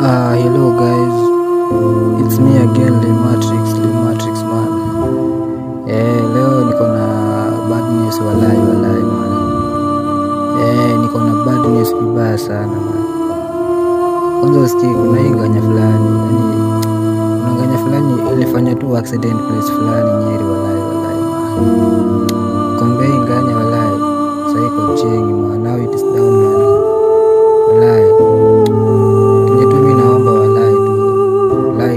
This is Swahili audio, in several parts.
Hello guys, it's me again, Matrix man. Leo niko na bad news walai man. Niko na bad news vibaya sana man. Kwanza usikie kuna hii nganya fulani, kuna nganya fulani ilifanya tu accident place fulani Nyeri walai man. Kombe nganya walai, sasa iko chengi man, now it is down man. Walai.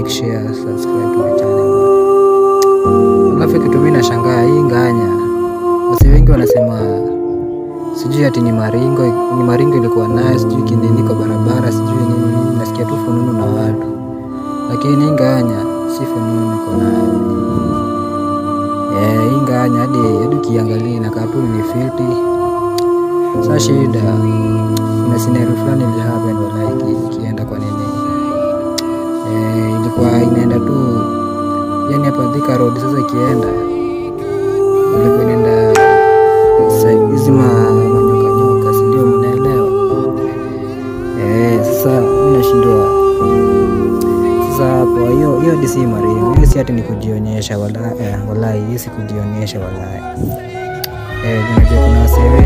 Share, subscribe to my channel. Alafu kitu mimi nashangaa hii nganya. Wasi wengi wanasema sijui ati ni maringo ilikuwa nayo, sijui kinini kwa barabara, sijui nini, nasikia tu fununu na watu. Lakini hii nganya si fununu kwa nayo. Hii nganya hadi ukiangalia na katu ni filthy. Sasa shida kuna scenario fulani ile hapa ndio like ikienda kwa nini? Ilikuwa inaenda tu yani hapa Thika Road, sasa ikienda ilikuwa inaenda hizi manyoka si ndio mnaelewa? Sasa mimi nashindwa sasa hapo, hiyo DC maringo ile si ati ni kujionyesha wala hii si kujionyesha wala unajua kuna wasee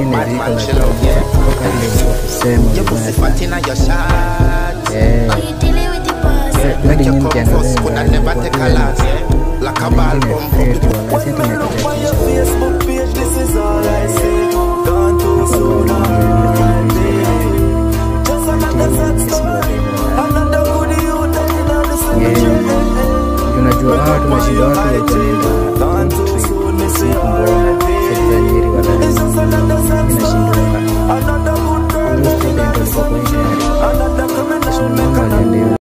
Badman chill out, yeah. You put the fat in your shot. Are you dealing with the boss? Like your compost could I never take a lot, yeah. Like a ball bomb for people. On your Facebook page, this is all I say. Gone too soon all day. Just another sad story. Another good youth that did not listen to you. Tunajua tunashinda watu wakienda gone too soon, me say all day. It's just another sad story. Another good girl.